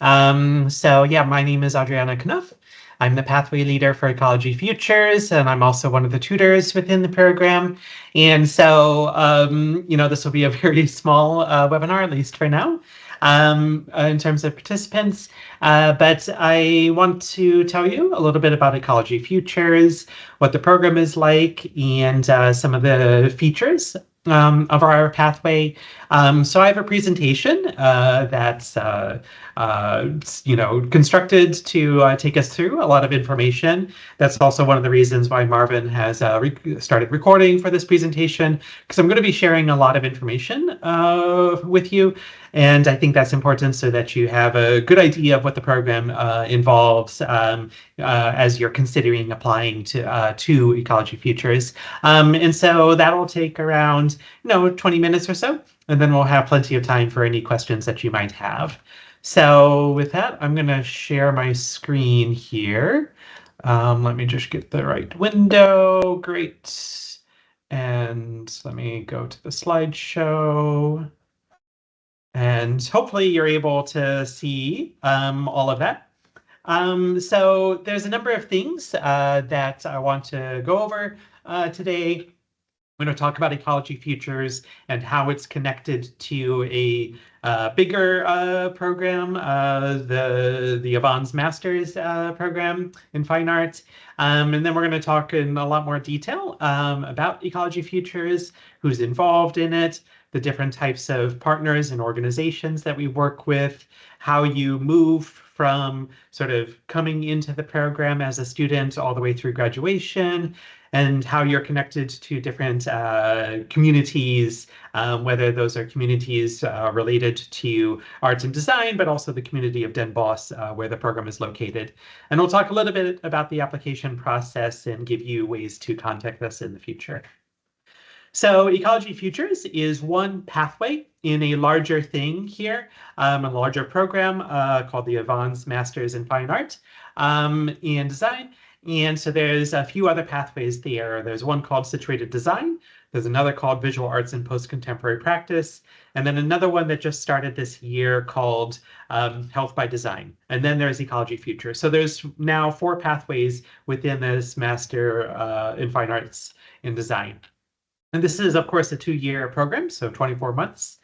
So yeah, my name is Adriana Knuff. I'm the pathway leader for Ecology Futures, and I'm also one of the tutors within the program. And so, this will be a very small webinar, at least for now, in terms of participants. But I want to tell you a little bit about Ecology Futures, what the program is like, and some of the features of our pathway. So I have a presentation that's constructed to take us through a lot of information. That's also one of the reasons why Marvin has started recording for this presentation, because I'm going to be sharing a lot of information with you. And I think that's important so that you have a good idea of what the program involves as you're considering applying to Ecology Futures. And so that'll take around 20 minutes or so, and then we'll have plenty of time for any questions that you might have. So with that, I'm going to share my screen here. Let me just get the right window. Great. And let me go to the slideshow. And hopefully you're able to see all of that. So there's a number of things that I want to go over today. I'm going to talk about Ecology Futures and how it's connected to a bigger program, the Avans Masters program in Fine Arts. And then we're going to talk in a lot more detail about Ecology Futures, who's involved in it, the different types of partners and organizations that we work with, how you move from sort of coming into the program as a student all the way through graduation, and how you're connected to different communities, whether those are communities related to arts and design, but also the community of Den Bosch, where the program is located. And we'll talk a little bit about the application process and give you ways to contact us in the future. So Ecology Futures is one pathway in a larger thing here, a larger program called the Avans Masters in Fine Art and Design. And so there's a few other pathways there. There's one called Situated Design. There's another called Visual Arts and Post-Contemporary Practice. And then another one that just started this year called Health by Design. And then there's Ecology Future. So there's now 4 pathways within this Master in Fine Arts and Design. And this is, of course, a 2-year program, so 24 months.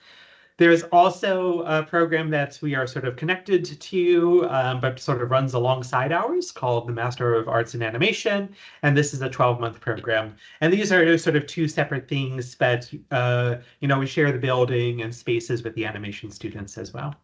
There's also a program that we are sort of connected to, but sort of runs alongside ours, called the Master of Arts in Animation. And this is a 12-month program. And these are sort of 2 separate things, but we share the building and spaces with the animation students as well.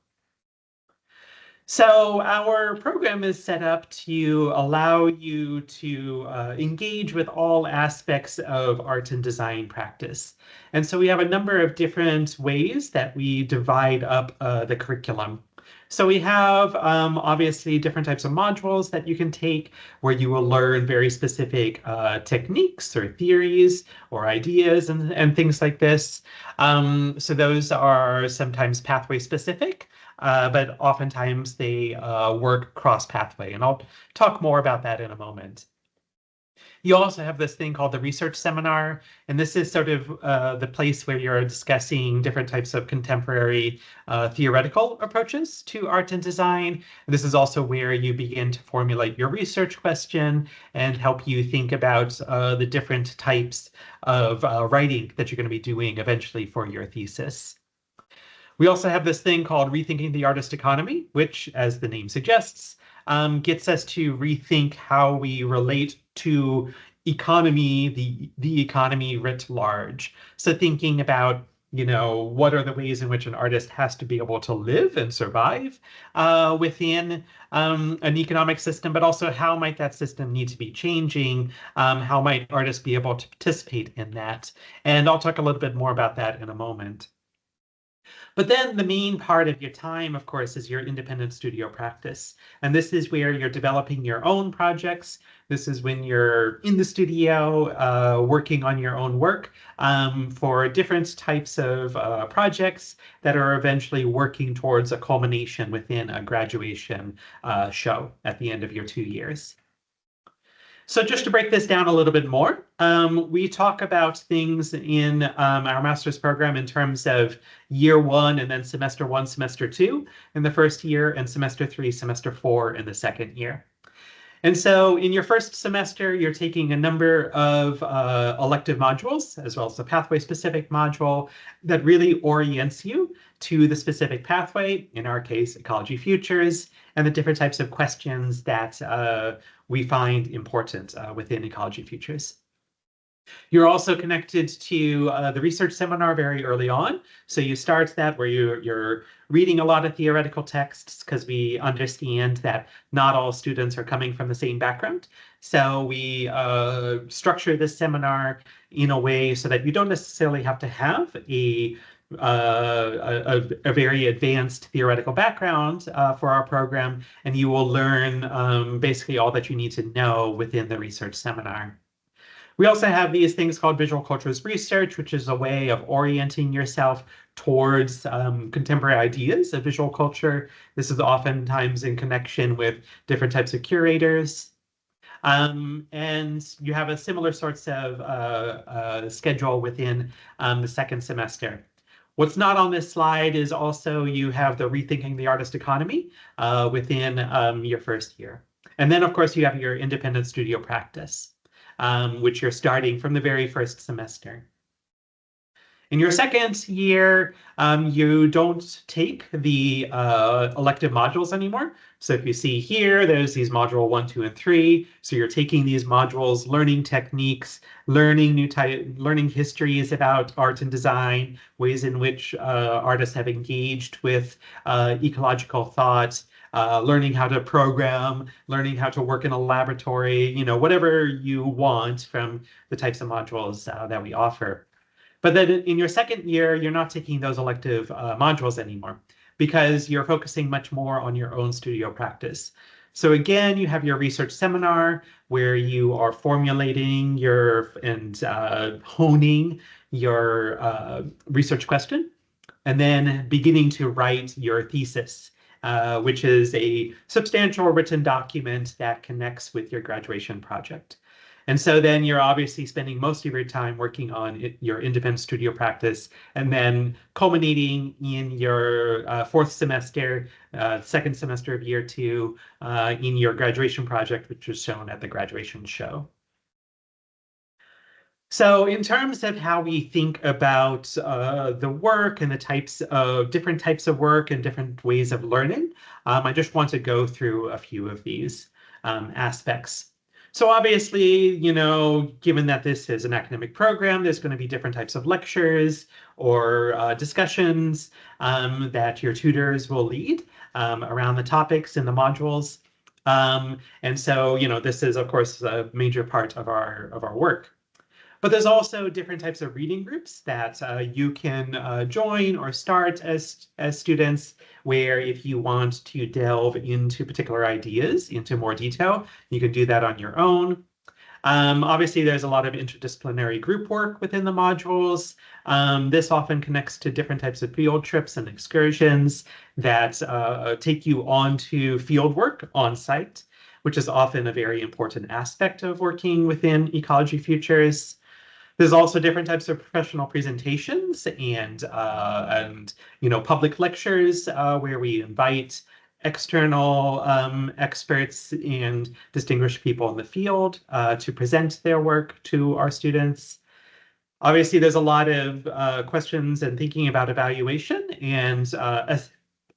So our program is set up to allow you to engage with all aspects of art and design practice. And so we have a number of different ways that we divide up the curriculum. So we have obviously different types of modules that you can take where you will learn very specific techniques or theories or ideas and things like this. So those are sometimes pathway specific. But oftentimes they work cross-pathway, and I'll talk more about that in a moment. You also have this thing called the research seminar, and this is sort of the place where you're discussing different types of contemporary theoretical approaches to art and design. This is also where you begin to formulate your research question and help you think about the different types of writing that you're going to be doing eventually for your thesis. We also have this thing called Rethinking the Artist Economy, which, as the name suggests, gets us to rethink how we relate to economy, the economy writ large. So thinking about, what are the ways in which an artist has to be able to live and survive within an economic system, but also how might that system need to be changing? How might artists be able to participate in that? And I'll talk a little bit more about that in a moment. But then the main part of your time, of course, is your independent studio practice. And this is where you're developing your own projects. This is when you're in the studio working on your own work for different types of projects that are eventually working towards a culmination within a graduation show at the end of your 2 years. So just to break this down a little bit more, we talk about things in our master's program in terms of year one and then semester one, semester two in the first year, and semester three, semester four in the second year. And so in your first semester, you're taking a number of elective modules, as well as a pathway-specific module that really orients you to the specific pathway, in our case, Ecology Futures, and the different types of questions that we find important within Ecology Futures. You're also connected to the research seminar very early on. So you start that where you're reading a lot of theoretical texts because we understand that not all students are coming from the same background. So we structure this seminar in a way so that you don't necessarily have to have a very advanced theoretical background for our program, and you will learn basically all that you need to know within the research seminar. We also have these things called visual cultures research, which is a way of orienting yourself towards contemporary ideas of visual culture. This is oftentimes in connection with different types of curators. And you have a similar sorts of schedule within the second semester. What's not on this slide is also you have the Rethinking the Artist Economy within your first year. And then, of course, you have your independent studio practice, which you're starting from the very first semester. In your second year, you don't take the elective modules anymore. So if you see here, there's these module 1, 2, and 3. So you're taking these modules, learning techniques, learning histories about art and design, ways in which artists have engaged with ecological thought, learning how to program, learning how to work in a laboratory, whatever you want from the types of modules that we offer. But then in your second year, you're not taking those elective modules anymore because you're focusing much more on your own studio practice. So again, you have your research seminar where you are formulating and honing your research question, and then beginning to write your thesis, which is a substantial written document that connects with your graduation project. And so then you're obviously spending most of your time working on your independent studio practice, and then culminating in your fourth semester, second semester of year two, in your graduation project, which is shown at the graduation show. So in terms of how we think about the work and the different types of work and different ways of learning, I just want to go through a few of these aspects. So obviously, given that this is an academic program, there's going to be different types of lectures or discussions that your tutors will lead around the topics in the modules. And so, this is, of course, a major part of our work. But there's also different types of reading groups that you can join or start as students, where if you want to delve into particular ideas into more detail, you can do that on your own. Obviously, there's a lot of interdisciplinary group work within the modules. This often connects to different types of field trips and excursions that take you onto field work on site, which is often a very important aspect of working within Ecology Futures. There's also different types of professional presentations and public lectures where we invite external experts and distinguished people in the field to present their work to our students. Obviously, there's a lot of questions and thinking about evaluation and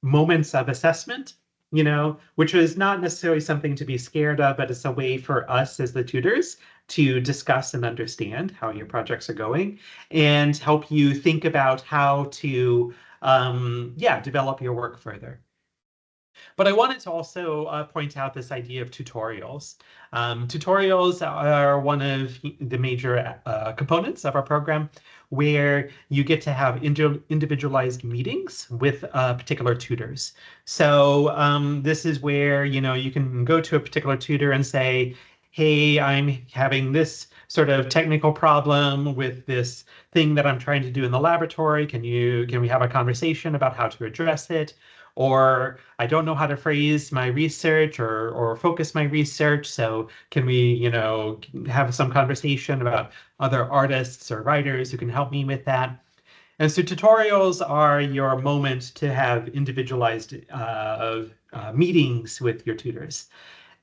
moments of assessment, which is not necessarily something to be scared of, but it's a way for us as the tutors to discuss and understand how your projects are going and help you think about how to, develop your work further. But I wanted to also point out this idea of tutorials. Tutorials are one of the major components of our program, where you get to have individualized meetings with particular tutors. So this is where you can go to a particular tutor and say, hey, I'm having this sort of technical problem with this thing that I'm trying to do in the laboratory. Can we have a conversation about how to address it? or I don't know how to phrase my research or focus my research. So can we, have some conversation about other artists or writers who can help me with that? And so tutorials are your moment to have individualized meetings with your tutors.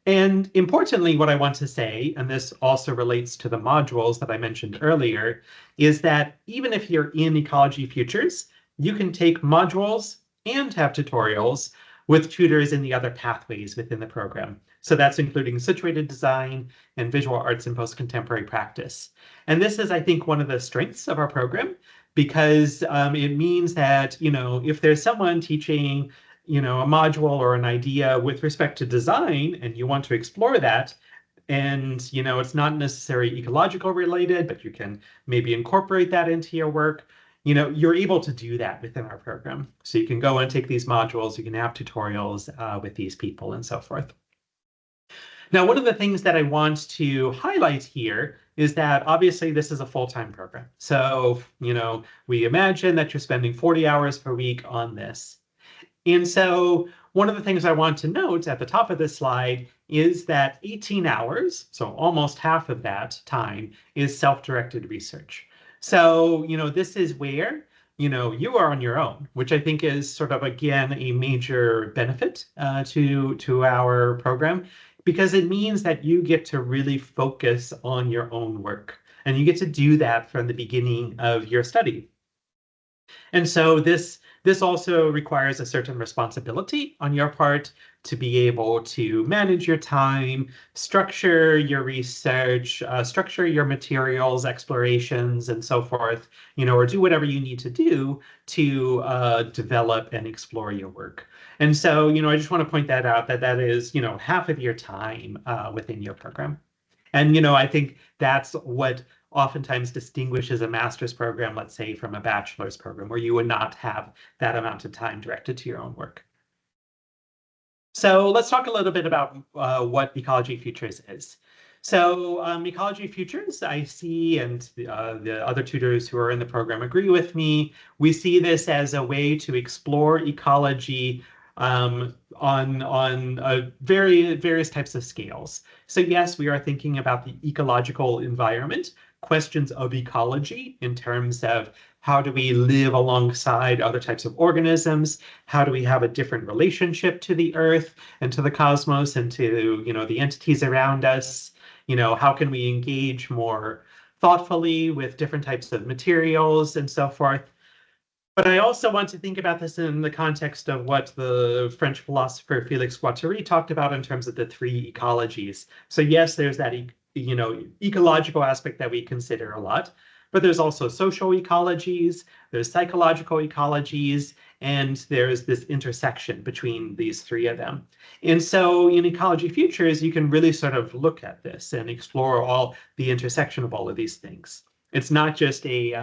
And importantly, what I want to say, and this also relates to the modules that I mentioned earlier, is that even if you're in Ecology Futures, you can take modules and have tutorials with tutors in the other pathways within the program. So that's including situated design and visual arts and post-contemporary practice. And this is, I think, one of the strengths of our program, because it means that, if there's someone teaching a module or an idea with respect to design and you want to explore that, and it's not necessarily ecological related, but you can maybe incorporate that into your work, you're able to do that within our program. So you can go and take these modules, you can have tutorials with these people and so forth. Now, one of the things that I want to highlight here is that obviously this is a full-time program. So, we imagine that you're spending 40 hours per week on this. And so one of the things I want to note at the top of this slide is that 18 hours, so almost half of that time, is self-directed research. So, this is where, you are on your own, which I think is sort of, again, a major benefit to our program, because it means that you get to really focus on your own work. And you get to do that from the beginning of your study. And so this also requires a certain responsibility on your part to be able to manage your time, structure your research, structure your materials, explorations, and so forth, or do whatever you need to do to develop and explore your work. And so, I just want to point that out, that is, half of your time within your program. And, I think that's what oftentimes distinguishes a master's program, let's say, from a bachelor's program, where you would not have that amount of time directed to your own work. So let's talk a little bit about what Ecology Futures is. So Ecology Futures, I see, and the other tutors who are in the program agree with me, we see this as a way to explore ecology on various types of scales. So yes, we are thinking about the ecological environment, questions of ecology in terms of how do we live alongside other types of organisms? How do we have a different relationship to the earth and to the cosmos and to, the entities around us? How can we engage more thoughtfully with different types of materials and so forth? But I also want to think about this in the context of what the French philosopher Félix Guattari talked about in terms of the three ecologies. So yes, there's that ecological aspect that we consider a lot, but there's also social ecologies, there's psychological ecologies, and there's this intersection between these three of them. And so in Ecology Futures, you can really sort of look at this and explore all the intersection of all of these things. It's not just a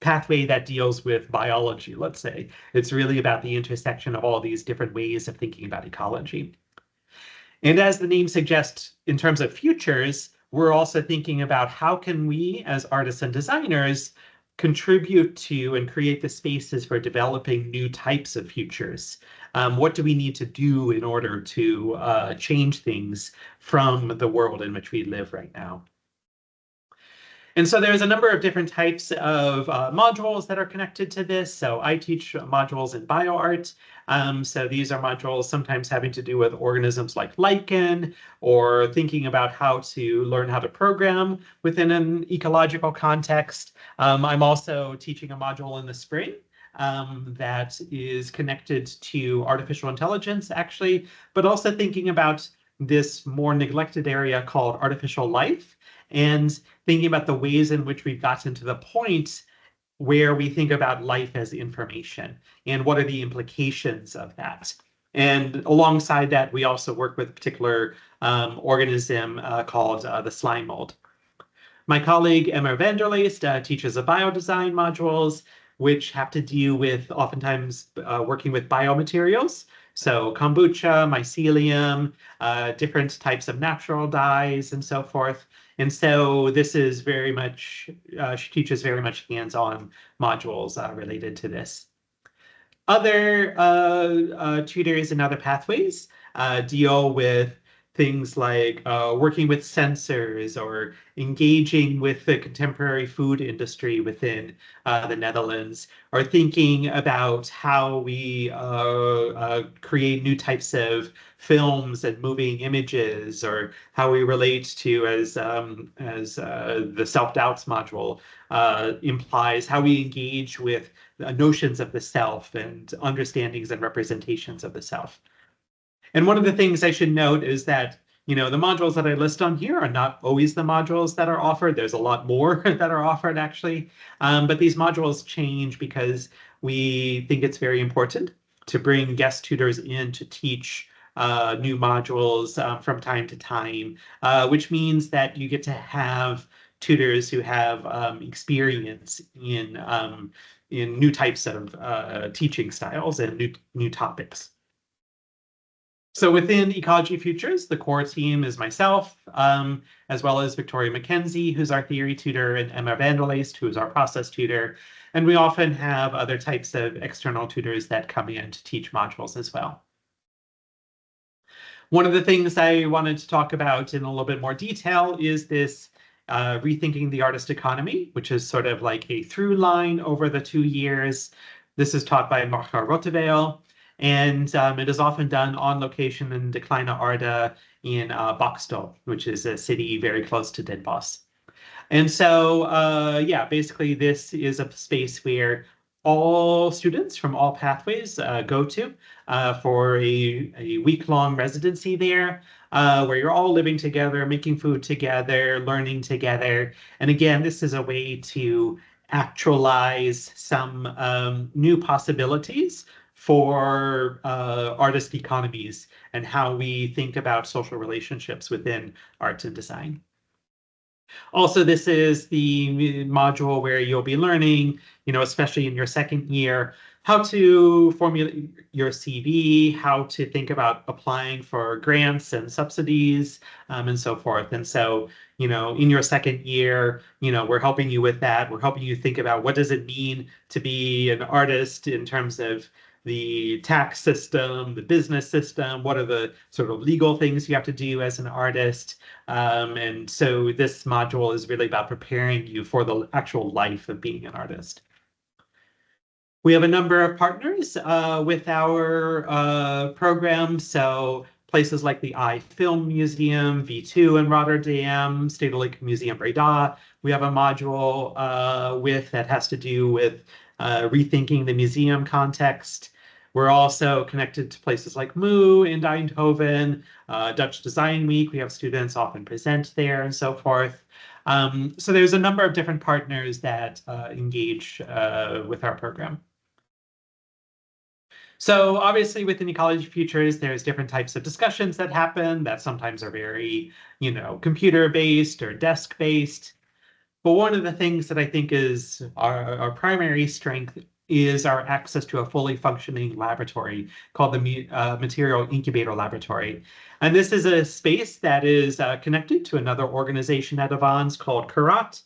pathway that deals with biology, let's say. It's really about the intersection of all these different ways of thinking about ecology. And as the name suggests, in terms of futures, we're also thinking about how can we, as artists and designers, contribute to and create the spaces for developing new types of futures. What do we need to do in order to change things from the world in which we live right now? And so there's a number of different types of modules that are connected to this. So I teach modules in bioart. So these are modules sometimes having to do with organisms like lichen, or thinking about how to learn how to program within an ecological context. I'm also teaching a module in the spring that is connected to artificial intelligence, actually, but also thinking about this more neglected area called artificial life, and thinking about the ways in which we've gotten to the point where we think about life as information and what are the implications of that. And alongside that, we also work with a particular organism called the slime mold. My colleague Emma Vanderleest teaches a biodesign modules, which have to do with oftentimes working with biomaterials. So kombucha, mycelium, different types of natural dyes, and so forth. And so this is very much, she teaches very much hands-on modules related to this. Other tutors and other pathways deal with things like working with sensors or engaging with the contemporary food industry within the Netherlands, or thinking about how we create new types of films and moving images, or how we relate to, as the self-doubts module implies, how we engage with notions of the self and understandings and representations of the self. And one of the things I should note is that, the modules that I list on here are not always the modules that are offered. There's a lot more that are offered, actually. But these modules change because we think it's very important to bring guest tutors in to teach new modules from time to time, which means that you get to have tutors who have experience in new types of teaching styles and new topics. So within Ecology Futures, the core team is myself, as well as Victoria McKenzie, who's our theory tutor, and Emma Vanderleest, who is our process tutor. And we often have other types of external tutors that come in to teach modules as well. One of the things I wanted to talk about in a little bit more detail is this rethinking the artist economy, which is sort of like a through line over the 2 years. This is taught by Marga Rotteveel, and it is often done on location in De Kleine Aarde in Boxtel, which is a city very close to Den Bosch. And so, yeah, basically this is a space where all students from all pathways go to for a week-long residency there, where you're all living together, making food together, learning together. And again, this is a way to actualize some new possibilities for artist economies and how we think about social relationships within art and design. Also, this is the module where you'll be learning, especially in your second year, how to formulate your CV, how to think about applying for grants and subsidies, and so forth. And so, in your second year, we're helping you with that. We're helping you think about what does it mean to be an artist in terms of the tax system, the business system, what are the sort of legal things you have to do as an artist. And so this module is really about preparing you for the actual life of being an artist. We have a number of partners with our program. So places like the I Film Museum, V2 in Rotterdam, Stedelijk Museum Breda. We have a module that has to do with rethinking the museum context. We're also connected to places like MOO in Eindhoven, Dutch Design Week. We have students often present there and so forth. So there's a number of different partners that engage with our program. So obviously within Ecology Futures, there's different types of discussions that happen that sometimes are very, computer-based or desk-based. But one of the things that I think is our primary strength is our access to a fully functioning laboratory called the Material Incubator Laboratory. And this is a space that is connected to another organization at Avans called Curat,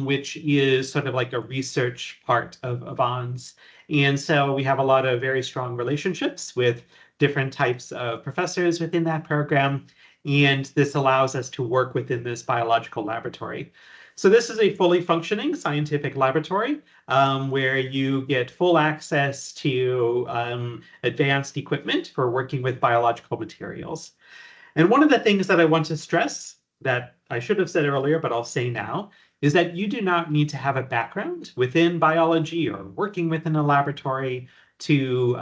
which is sort of like a research part of Avans. And so we have a lot of very strong relationships with different types of professors within that program. And this allows us to work within this biological laboratory. So this is a fully functioning scientific laboratory where you get full access to advanced equipment for working with biological materials. And one of the things that I want to stress that I should have said earlier, but I'll say now, is that you do not need to have a background within biology or working within a laboratory to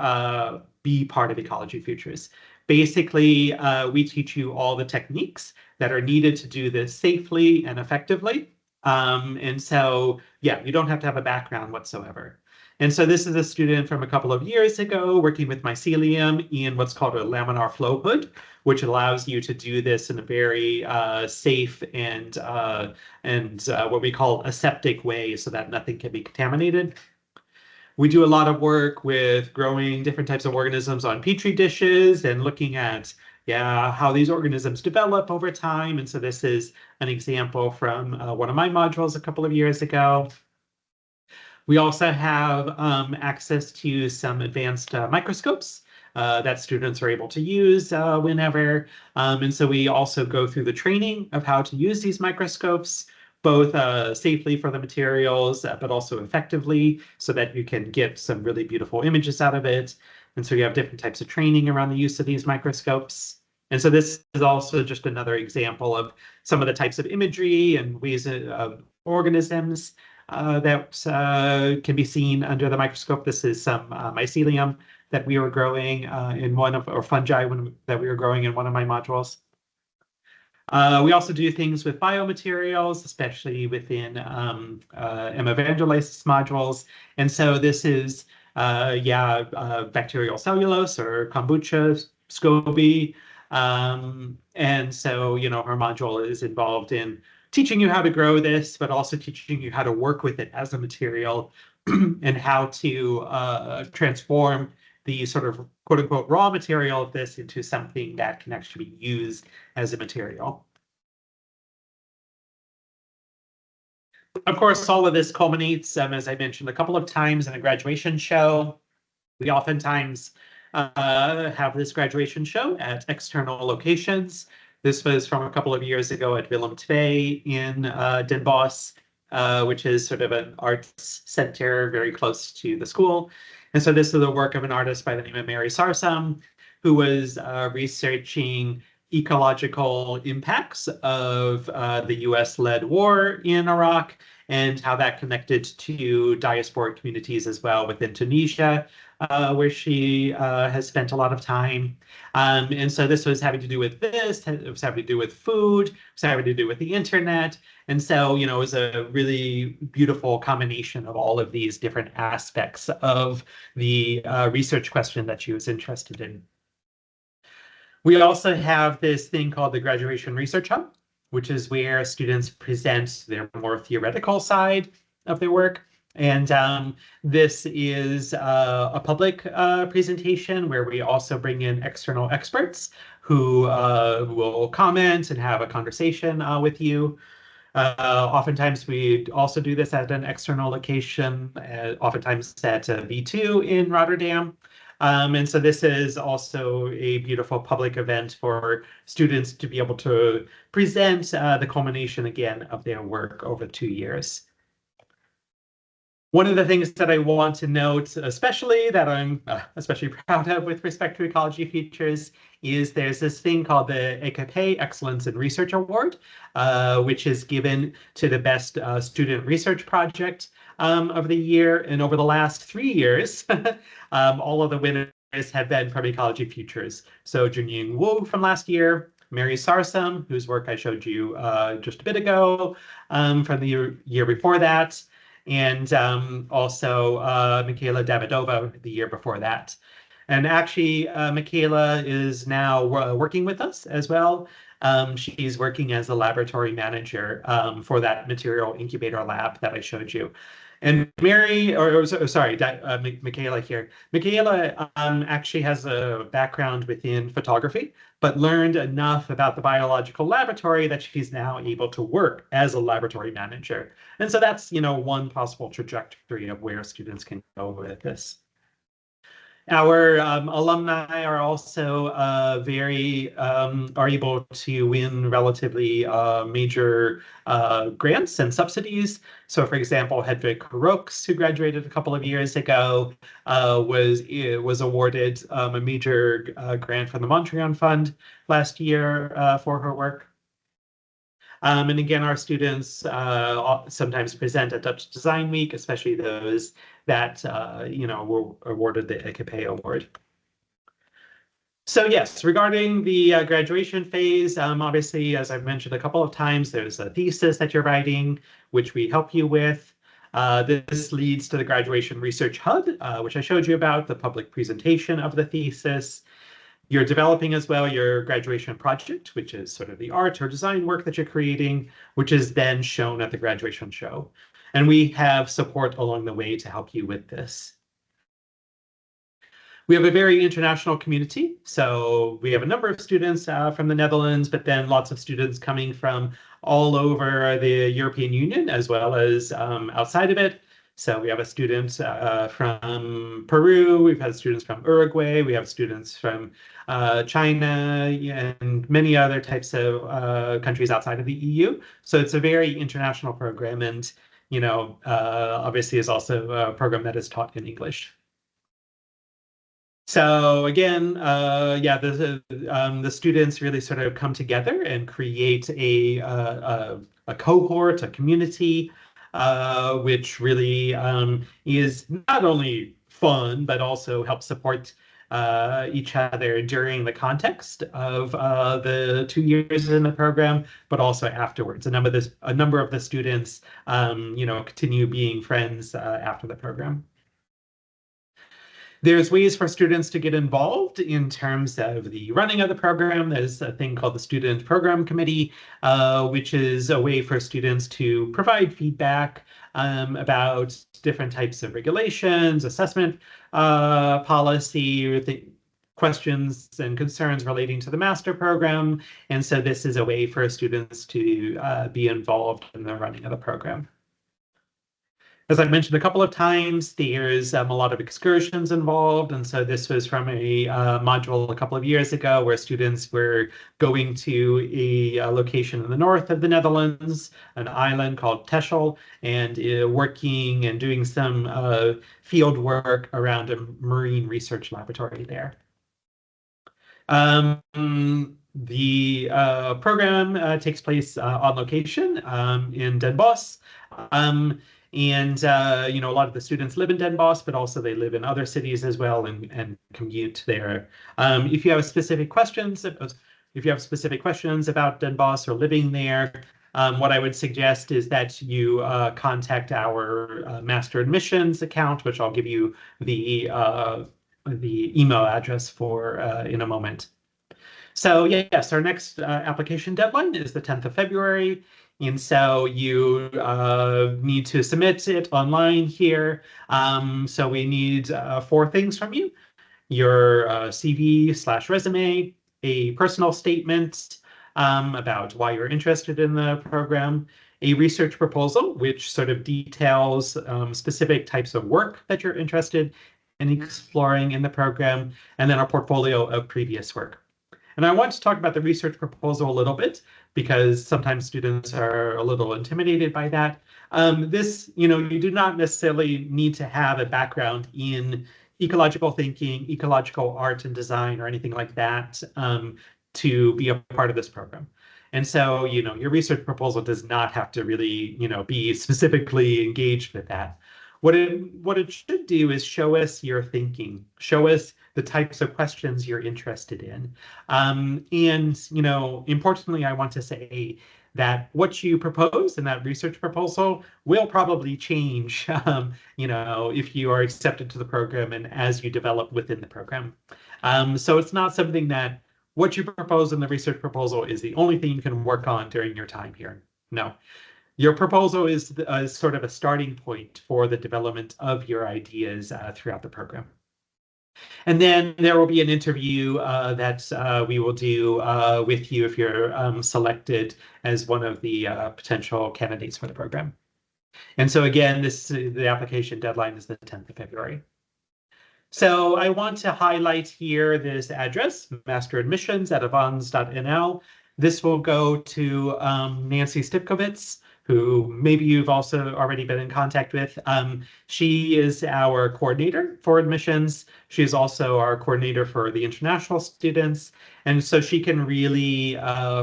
be part of Ecology Futures. Basically, we teach you all the techniques that are needed to do this safely and effectively. And so, yeah, you don't have to have a background whatsoever. And so this is a student from a couple of years ago working with mycelium in what's called a laminar flow hood, which allows you to do this in a very safe and what we call aseptic way so that nothing can be contaminated. We do a lot of work with growing different types of organisms on petri dishes and looking at how these organisms develop over time. And so this is an example from one of my modules a couple of years ago. We also have access to some advanced microscopes that students are able to use whenever. And so we also go through the training of how to use these microscopes, both safely for the materials, but also effectively so that you can get some really beautiful images out of it. And so you have different types of training around the use of these microscopes. And so this is also just another example of some of the types of imagery and ways of organisms that can be seen under the microscope. This is some mycelium that we were growing in one of, or fungi that we were growing in one of my modules. We also do things with biomaterials, especially within Emma Vanderleist's modules. And so this is, bacterial cellulose or kombucha, SCOBY. And so, her module is involved in teaching you how to grow this, but also teaching you how to work with it as a material and how to transform the sort of quote unquote raw material of this into something that can actually be used as a material. Of course, all of this culminates, as I mentioned a couple of times, in a graduation show. We oftentimes have this graduation show at external locations. This was from a couple of years ago at Willem II in Den Bosch, which is sort of an arts center very close to the school. And so this is the work of an artist by the name of Mary Sarsam, who was researching ecological impacts of the US-led war in Iraq and how that connected to diasporic communities as well within Tunisia, where she has spent a lot of time. And so this was having to do with this, it was having to do with food, it was having to do with the internet. And so, it was a really beautiful combination of all of these different aspects of the research question that she was interested in. We also have this thing called the Graduation Research Hub, which is where students present their more theoretical side of their work. And this is a public presentation where we also bring in external experts who will comment and have a conversation with you. Oftentimes we also do this at an external location, oftentimes at V2 in Rotterdam. And so this is also a beautiful public event for students to be able to present the culmination again of their work over 2 years. One of the things that I want to note, especially that I'm especially proud of with respect to Ecology Futures, is there's this thing called the EKP Excellence in Research Award, which is given to the best student research project of the year. And over the last 3 years, all of the winners have been from Ecology Futures. So Junying Wu from last year, Mary Sarsam, whose work I showed you just a bit ago, from the year before that, and also Michaela Davidova the year before that. And actually, Michaela is now working with us as well. She's working as a laboratory manager for that material incubator lab that I showed you. And Mary, Michaela here. Michaela actually has a background within photography, but learned enough about the biological laboratory that she's now able to work as a laboratory manager. And so that's, one possible trajectory of where students can go with this. Our alumni are also are able to win relatively major grants and subsidies. So, for example, Hedvig Rooks, who graduated a couple of years ago, was awarded a major grant from the Montreal Fund last year for her work. And again, our students sometimes present at Dutch Design Week, especially those that were awarded the EKP award. So yes, regarding the graduation phase, obviously, as I've mentioned a couple of times, there's a thesis that you're writing, which we help you with. This leads to the Graduation Research Hub, which I showed you about, the public presentation of the thesis. You're developing as well your graduation project, which is sort of the art or design work that you're creating, which is then shown at the graduation show. And we have support along the way to help you with this. We have a very international community. So we have a number of students from the Netherlands, but then lots of students coming from all over the European Union, as well as outside of it. So we have a student from Peru, we've had students from Uruguay, we have students from China, and many other types of countries outside of the EU. So it's a very international program, and obviously is also a program that is taught in English. So again, yeah, the students really sort of come together and create a cohort, a community, which really is not only fun, but also helps support each other during the context of the 2 years in the program, but also afterwards. A number of the students, continue being friends after the program. There's ways for students to get involved in terms of the running of the program. There's a thing called the Student Program Committee, which is a way for students to provide feedback about different types of regulations, assessment policy, questions and concerns relating to the master program. And so this is a way for students to be involved in the running of the program. As I mentioned a couple of times, there's a lot of excursions involved. And so this was from a module a couple of years ago where students were going to a location in the north of the Netherlands, an island called Texel, and working and doing some field work around a marine research laboratory there. The program takes place on location in Den Bosch. And a lot of the students live in Den Bosch, but also they live in other cities as well and commute there. If you have specific questions about Den Bosch or living there, what I would suggest is that you contact our master admissions account, which I'll give you the email address for in a moment. So yes, our next application deadline is the 10th of February. And so you need to submit it online here. So we need 4 things from you: your CV/resume, a personal statement about why you're interested in the program, a research proposal, which sort of details specific types of work that you're interested in exploring in the program, and then a portfolio of previous work. And I want to talk about the research proposal a little bit because sometimes students are a little intimidated by that. You do not necessarily need to have a background in ecological thinking, ecological art and design, or anything like that to be a part of this program. And so, your research proposal does not have to really, be specifically engaged with that. What it should do is show us your thinking, show us the types of questions you're interested in. And, importantly, I want to say that what you propose in that research proposal will probably change, if you are accepted to the program and as you develop within the program. So it's not something that what you propose in the research proposal is the only thing you can work on during your time here. No. Your proposal is sort of a starting point for the development of your ideas throughout the program. And then there will be an interview that we will do with you if you're selected as one of the potential candidates for the program. And so again, the application deadline is the 10th of February. So I want to highlight here this address, masteradmissions@avans.nl. This will go to Nancy Stipkovitz, who maybe you've also already been in contact with. She is our coordinator for admissions. She's also our coordinator for the international students. And so she can really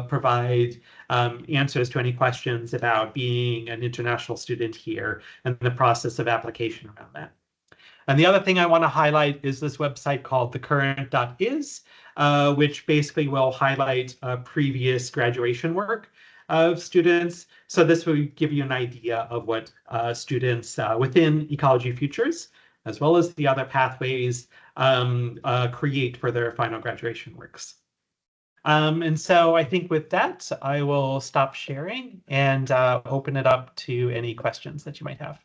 provide answers to any questions about being an international student here and the process of application around that. And the other thing I want to highlight is this website called thecurrent.is, which basically will highlight previous graduation work of students. So this will give you an idea of what students within Ecology Futures, as well as the other pathways, create for their final graduation works. And so I think with that, I will stop sharing and open it up to any questions that you might have.